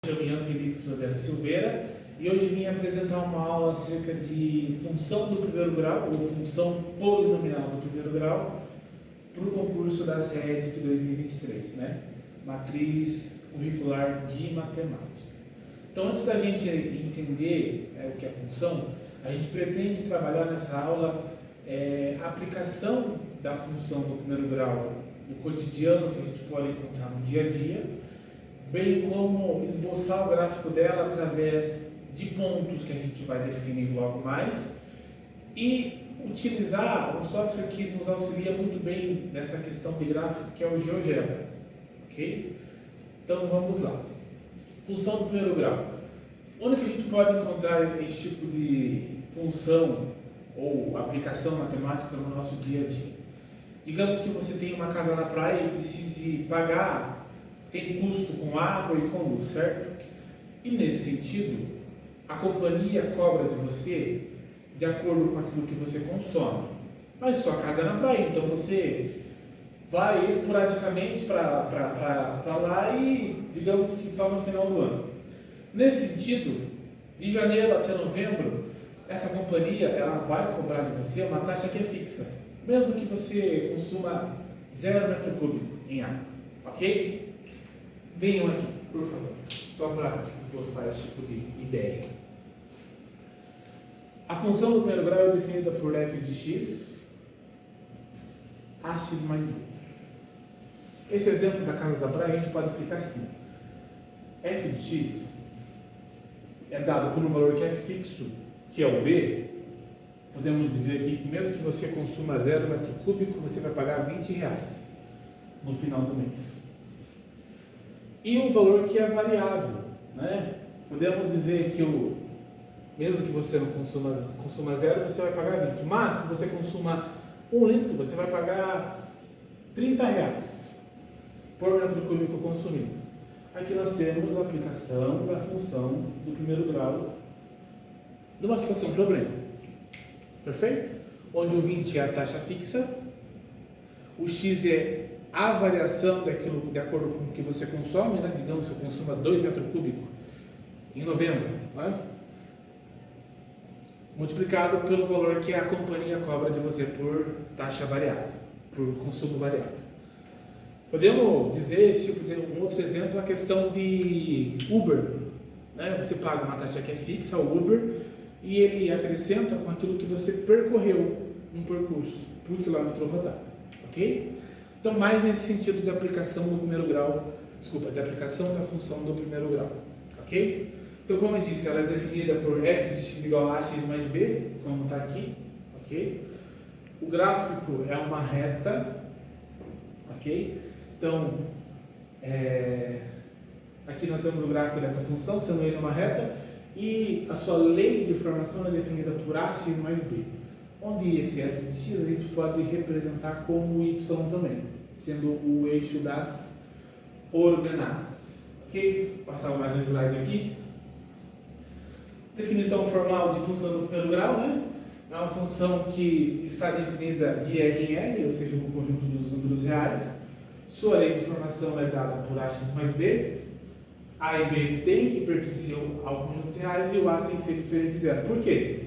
chamo Ian Felipe Floriano Silveira e hoje vim apresentar uma aula acerca de função do primeiro grau ou função polinomial do primeiro grau para o concurso da SED de 2023, né? Matriz curricular de matemática. Então, antes da gente entender o que é função, a gente pretende trabalhar nessa aula a aplicação da função do primeiro grau no cotidiano que a gente pode encontrar no dia a dia, bem como esboçar o gráfico dela através de pontos que a gente vai definir logo mais e utilizar um software que nos auxilia muito bem nessa questão de gráfico, que é o GeoGebra, ok? Então vamos lá. Função do primeiro grau. Onde que a gente pode encontrar esse tipo de função ou aplicação matemática no nosso dia a dia? Digamos que você tem uma casa na praia e precise pagar, tem custo com água e com luz, certo? E nesse sentido, a companhia cobra de você de acordo com aquilo que você consome. Mas sua casa é na praia, então você vai esporadicamente para lá e digamos que só no final do ano. Nesse sentido, de janeiro até novembro, essa companhia ela vai cobrar de você uma taxa que é fixa, mesmo que você consuma 0 metro cúbico em água, ok? Venham aqui, por favor, só para esboçar esse tipo de ideia. A função do primeiro grau é definida por f de x, ax mais b. Esse exemplo da casa da praia a gente pode aplicar assim. F de x é dado por um valor que é fixo, que é o b. Podemos dizer aqui que mesmo que você consuma 0 metro cúbico, você vai pagar R$20 no final do mês. E um valor que é variável, né? Podemos dizer que mesmo que você não consuma 0, você vai pagar 20. Mas se você consuma 1 litro, você vai pagar R$30 por metro cúbico consumido. Aqui nós temos a aplicação da função do primeiro grau de uma situação problema. Perfeito? Onde o 20 é a taxa fixa, o x é a variação daquilo de acordo com o que você consome, né? Digamos que eu consuma 2 metros cúbicos em novembro, né? Multiplicado pelo valor que a companhia cobra de você por taxa variável, por consumo variável. Podemos dizer, um outro exemplo, a questão de Uber, né? Você paga uma taxa que é fixa, o Uber, e ele acrescenta com aquilo que você percorreu no percurso, por quilômetro rodado, ok? Então, mais nesse sentido de aplicação do primeiro grau, de aplicação da função do primeiro grau, ok? Então, como eu disse, ela é definida por f de x igual a x mais b, como está aqui, ok? O gráfico é uma reta, ok? Então, aqui nós temos o gráfico dessa função, sendo ele uma reta, e a sua lei de formação é definida por ax mais b, onde esse f de x a gente pode representar como y também, sendo o eixo das ordenadas. Ok? Vou passar mais um slide aqui. Definição formal de função do primeiro grau, né? É uma função que está definida de R em R, ou seja, no conjunto dos números reais. Sua lei de formação é dada por ax mais b. A e B tem que pertencer ao conjunto dos reais e o A tem que ser diferente de zero. Por quê?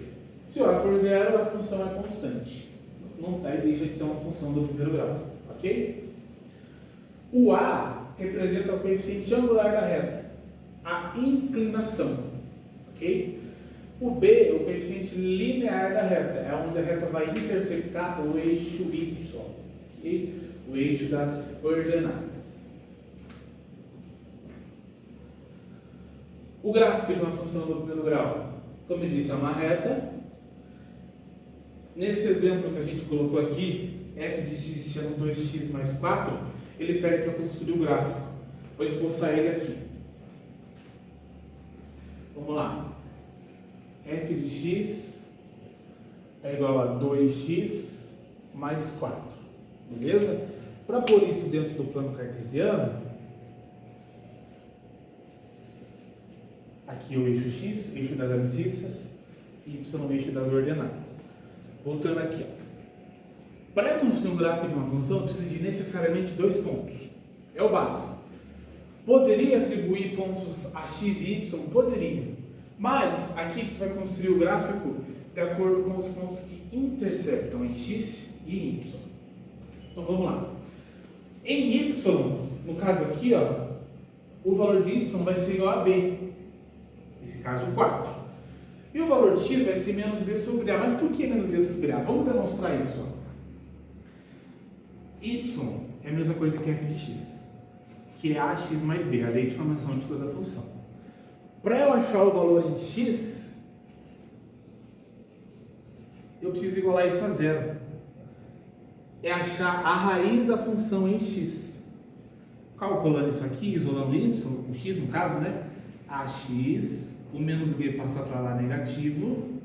Se o A for zero, a função é constante. Não tá, e deixa de ser uma função do primeiro grau. Ok? O A representa o coeficiente angular da reta, a inclinação. Ok? O B é o coeficiente linear da reta, é onde a reta vai intersectar o eixo Y. Okay? O eixo das ordenadas. O gráfico de uma função do primeiro grau, como eu disse, é uma reta. Nesse exemplo que a gente colocou aqui, f de x se chama 2x mais 4, ele pede para construir o gráfico. Vou esboçar ele aqui. Vamos lá. F de x é igual a 2x mais 4. Beleza? Para pôr isso dentro do plano cartesiano, aqui o eixo x, eixo das abscissas, e y, eixo das ordenadas. Voltando aqui, ó. Para construir um gráfico de uma função, eu preciso de necessariamente 2 pontos. É o básico. Poderia atribuir pontos a x e y? Poderia. Mas aqui a gente vai construir o gráfico de acordo com os pontos que interceptam em x e em y. Então vamos lá. Em y, no caso aqui, ó, o valor de y vai ser igual a b. Nesse caso, 4. E o valor de x vai ser menos b sobre a. Mas por que menos b sobre a? Vamos demonstrar isso. Ó. Y é a mesma coisa que f de x, que é ax mais b, a lei de formação de toda a função. Para eu achar o valor em x, eu preciso igualar isso a zero. É achar a raiz da função em x. Calculando isso aqui, isolando y, o x no caso, né? Ax, o menos b passa para lá negativo,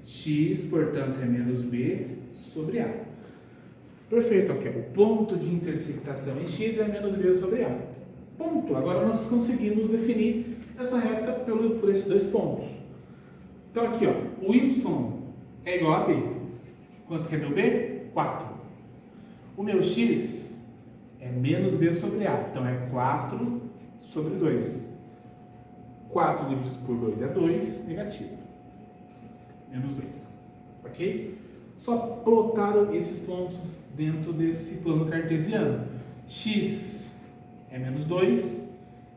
x, portanto, é menos b sobre a. Perfeito, aqui, ó. O ponto de intersectação em x é menos b sobre a. Ponto. Agora nós conseguimos definir essa reta por esses dois pontos. Então aqui, ó, o y é igual a b. Quanto que é meu b? 4. O meu x é menos b sobre a. Então é 4 sobre 2. 4 dividido por 2 é 2, negativo. Menos 2. Ok? Só plotar esses pontos dentro desse plano cartesiano. X é menos 2,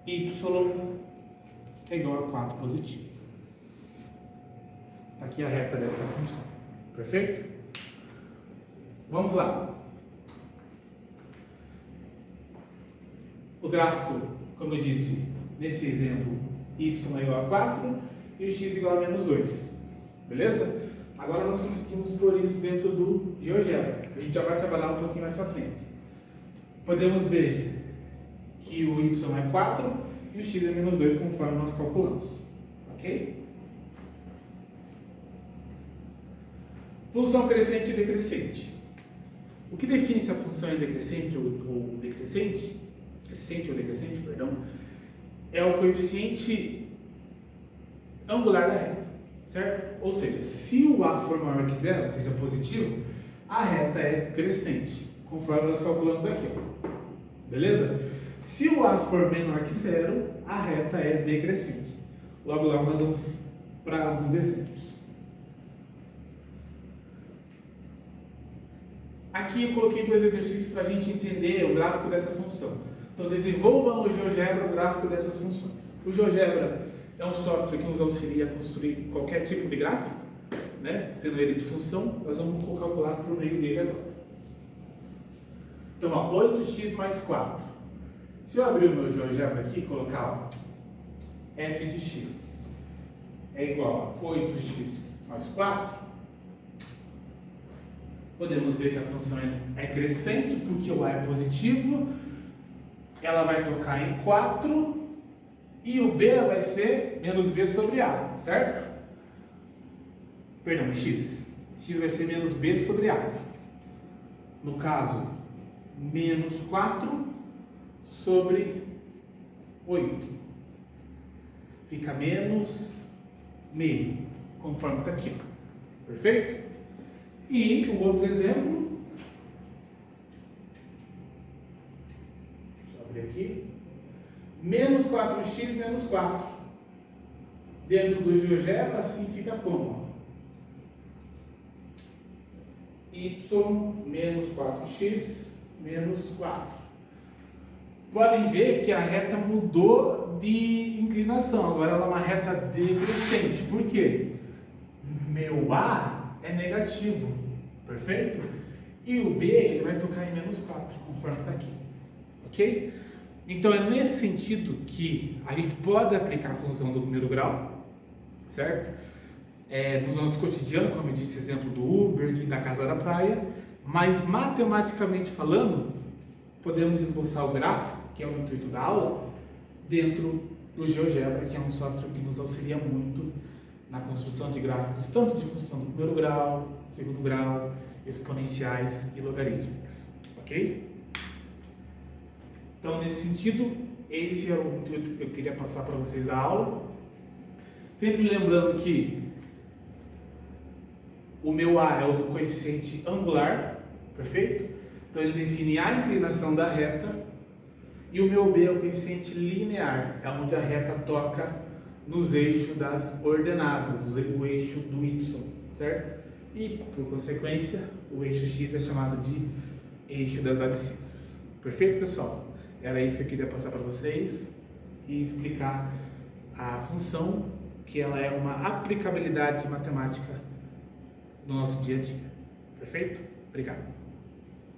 y é igual a 4 positivo. Está aqui a reta dessa função. Perfeito? Vamos lá. O gráfico, como eu disse, nesse exemplo, y é igual a 4 e o x é igual a menos 2. Beleza? Agora nós conseguimos pôr isso dentro do GeoGebra. A gente já vai trabalhar um pouquinho mais para frente. Podemos ver que o y é 4 e o x é menos 2, conforme nós calculamos. Ok? Função crescente e decrescente. O que define se a função é decrescente ou decrescente? Crescente ou decrescente, perdão. É o coeficiente angular da reta. Certo? Ou seja, se o a for maior que zero, ou seja, positivo, a reta é crescente, conforme nós calculamos aqui. Ó. Beleza? Se o a for menor que zero, a reta é decrescente. Logo nós vamos para alguns exemplos. Aqui eu coloquei dois exercícios para a gente entender o gráfico dessa função. Então desenvolvam o GeoGebra, o gráfico dessas funções. O GeoGebra é um software que nos auxilia a construir qualquer tipo de gráfico, né? Sendo ele de função, nós vamos calcular por meio dele agora. Então, ó, 8x mais 4. Se eu abrir o meu GeoGebra aqui e colocar, ó, f de x é igual a 8x mais 4, podemos ver que a função é crescente, porque o a é positivo, ela vai tocar em 4, e o b vai ser menos b sobre a, certo? Perdão, x. X vai ser menos b sobre a. No caso, menos 4 sobre 8. Fica menos meio, conforme está aqui. Perfeito? E o outro exemplo. Deixa eu abrir aqui. Menos 4x menos 4. Dentro do GeoGebra, assim fica como? Y menos 4x menos 4. Podem ver que a reta mudou de inclinação. Agora ela é uma reta decrescente. Por quê? Meu A é negativo. Perfeito? E o B ele vai tocar em menos 4, conforme está aqui. Ok? Então é nesse sentido que a gente pode aplicar a função do primeiro grau, certo? No nosso cotidiano, como eu disse, exemplo do Uber e da casa da praia, mas matematicamente falando, podemos esboçar o gráfico, que é o intuito da aula, dentro do GeoGebra, que é um software que nos auxilia muito na construção de gráficos, tanto de função do primeiro grau, segundo grau, exponenciais e logarítmicas, ok? Então, nesse sentido, esse é o intuito que eu queria passar para vocês da aula. Sempre lembrando que o meu A é o coeficiente angular, perfeito? Então, ele define a inclinação da reta E o meu B é o coeficiente linear, é onde a reta toca nos eixos das ordenadas, o eixo do y, certo? E, por consequência, o eixo x é chamado de eixo das abscissas. Perfeito, pessoal? Era isso que eu queria passar para vocês e explicar a função, que ela é uma aplicabilidade matemática do nosso dia a dia. Perfeito? Obrigado.